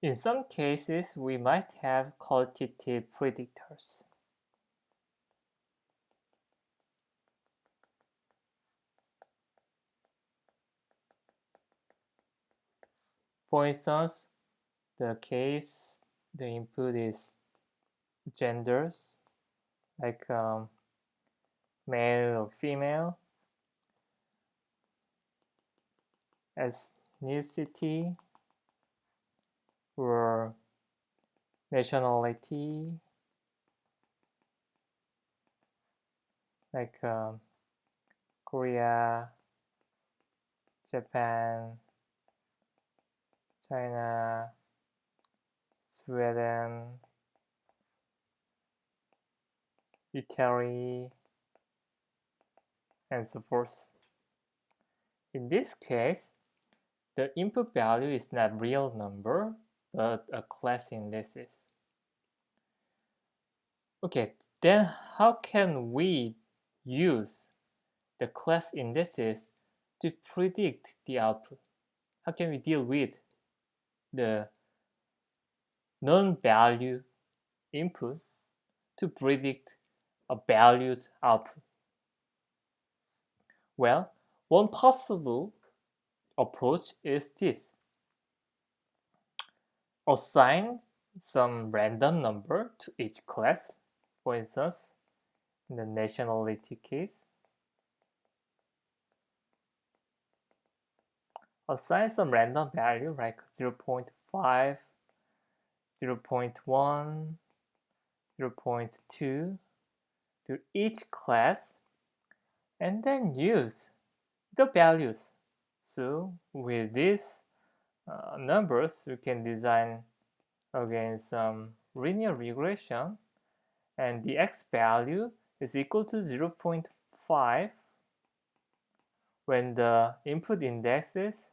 In some cases, we might have qualitative predictors. For instance, the input is genders, like male or female, ethnicity, or nationality, like Korea, Japan, China, Sweden, Italy, and so forth. In this case, the input value is not real number, but a class indices. Okay, then how can we use the class indices to predict the output? How can we deal with the non-value input to predict a valued output? Well, one possible approach is this. Assign some random number to each class. For instance, in the nationality case, assign some random value like 0.5, 0.1, 0.2 to each class, and then use the values. So with these numbers, we can design again some linear regression, and the x value is equal to 0.5 when the input index is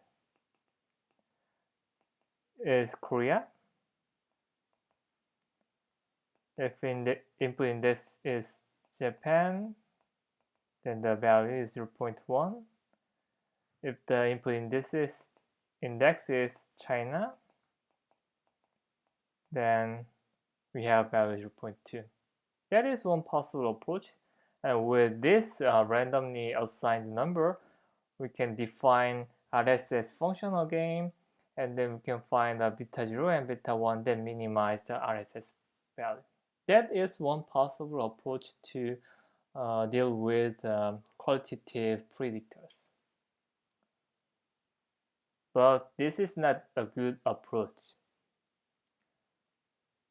Korea. If the input index is Japan, then the value is 0.1. If the input index is China, then we have value 0.2. That is one possible approach. And with this randomly assigned number, we can define RSS function again, and then we can find a beta 0 and beta 1 that minimize the RSS value. That is one possible approach to deal with qualitative predictors. But this is not a good approach.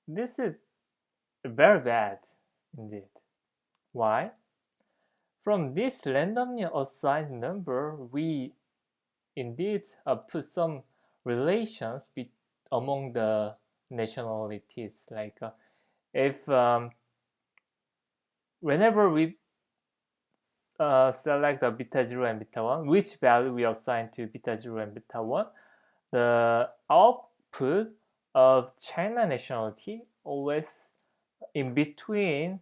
This is very bad indeed. Why? From this randomly assigned number, we indeed put some relations among the nationalities. Like if whenever we select the beta 0 and beta 1, which value we assign to beta 0 and beta 1, the output of China nationality always in between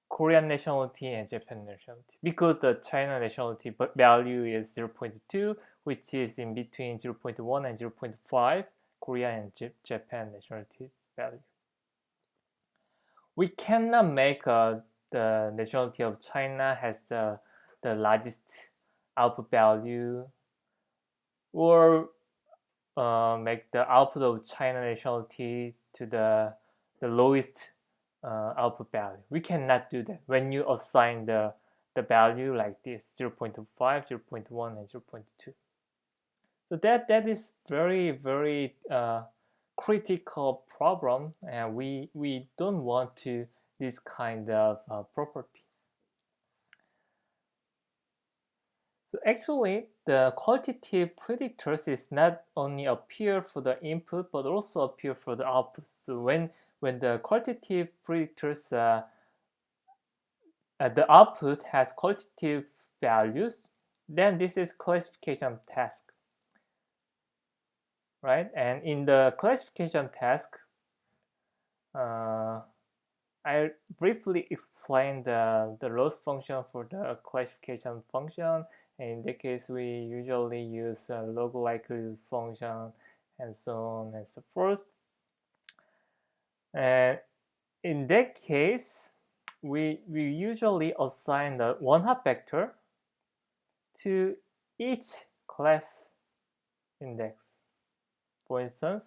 Korean nationality and Japan nationality, because the China nationality value is 0.2, which is in between 0.1 and 0.5 Korea and Japan nationality value. We cannot make the nationality of China has the largest output value, or make the output of China nationality to the lowest output value. We cannot do that when you assign the value like this, 0.5, 0.1, and 0.2. So that is very, very critical problem, and we don't want to this kind of property. So actually, the qualitative predictors is not only appear for the input, but also appear for the output. So when the qualitative predictors, the output has qualitative values, then this is classification task, right? And in the classification task, I briefly explained the loss function for the classification function. And in that case, we usually use a log likelihood function and so on and so forth. And in that case, we usually assign the one-hot vector to each class index. For instance,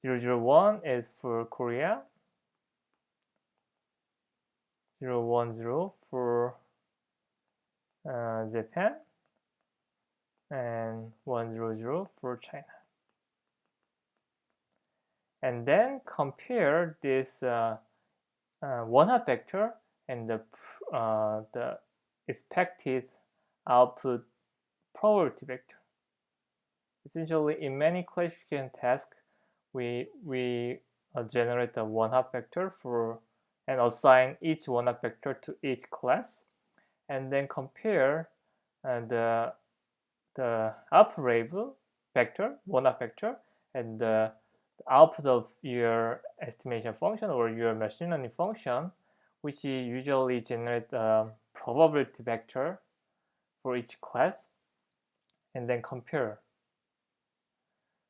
001 is for Korea, 010 for Japan, and 100 for China. And then compare this one-hot vector and the expected output probability vector. Essentially, in many classification tasks, we generate the one-hot vector and assign each one-hot vector to each class, and then compare the output vector, one-hot vector, and the output of your estimation function or your machine learning function, which usually generate a probability vector for each class, and then compare.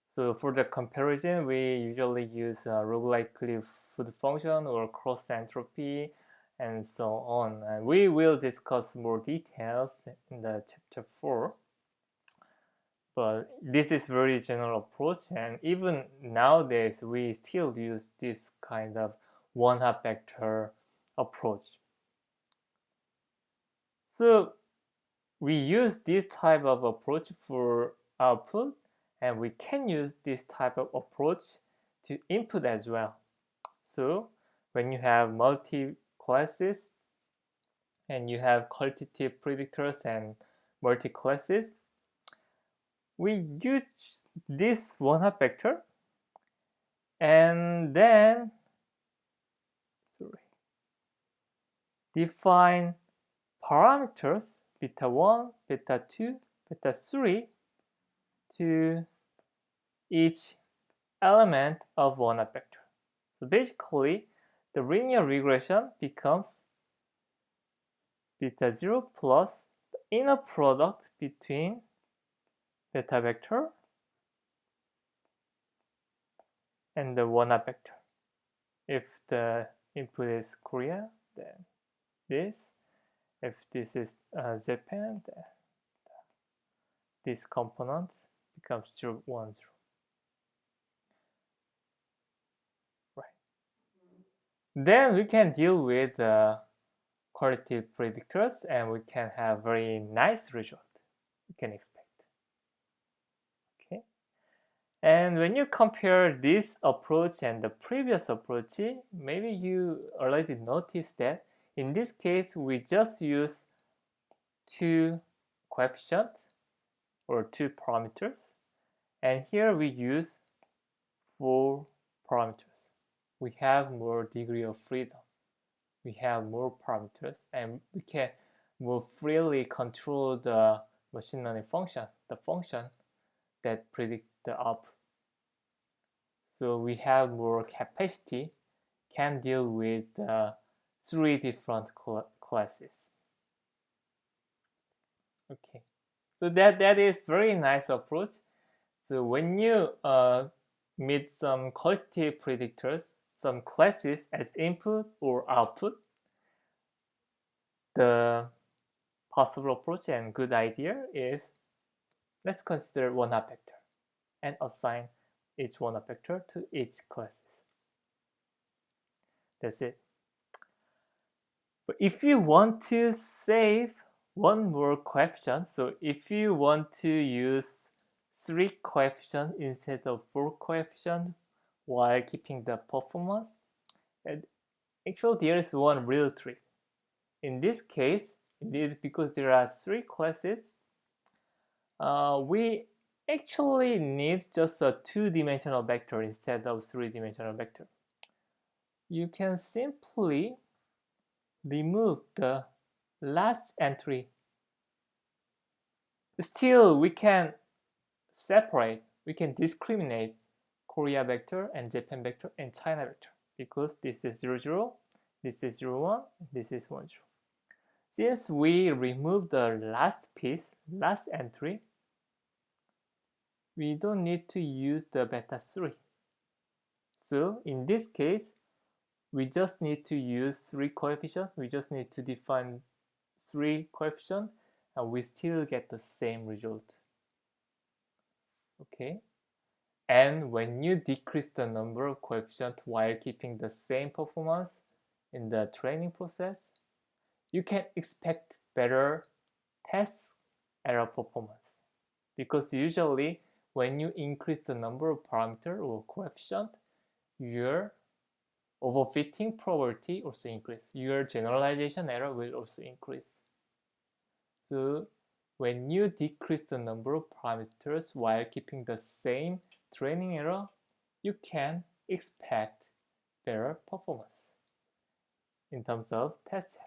So for the comparison, we usually use log-likely food function or cross entropy and so on. And we will discuss more details in the chapter 4. But this is very general approach, and even nowadays we still use this kind of one-hot vector approach. So we use this type of approach for output, and we can use this type of approach to input as well. So when you have multi-classes and you have qualitative predictors and multi-classes, we use this one-hot vector and then define parameters beta 1, beta 2, beta 3 to each element of one-hot vector. So basically, the linear regression becomes beta 0 plus the inner product between beta vector and the one-hot vector. If the input is Korea, then this. If this is Japan, then this component becomes 0, 1, 0. Right. Then we can deal with qualitative predictors, and we can have very nice result we can expect. Okay. And when you compare this approach and the previous approach, maybe you already noticed that in this case we just use 2 coefficients or 2 parameters, and here we use 4 parameters. We have more degree of freedom. We have more parameters, and we can more freely control the machine learning function, the function that predict the output. So we have more capacity, can deal with 3 different classes. Okay, so that is very nice approach. So when you meet some qualitative predictors, some classes as input or output, the possible approach and good idea is let's consider one-hot vector and assign each one-hot vector to each classes. That's it. But if you want to save one more coefficient, so if you want to use 3 coefficients instead of 4 coefficients while keeping the performance, and actually there is one real trick. In this case, indeed, because there are 3 classes, we actually need just a 2-dimensional vector instead of 3-dimensional vector. You can simply remove the last entry. Still, we can separate, we can discriminate Korea vector and Japan vector and China vector because this is 0, 0, this is 0, 1, this is 1, 0. Since we remove the last piece, last entry, we don't need to use the beta 3. So in this case, we just need to use 3 coefficients. We just need to define 3 coefficients, and we still get the same result. Okay. And when you decrease the number of coefficients while keeping the same performance in the training process, you can expect better test error performance. Because usually when you increase the number of parameters or coefficient, your overfitting probability also increase. Your generalization error will also increase. So when you decrease the number of parameters while keeping the same training error, you can expect better performance in terms of test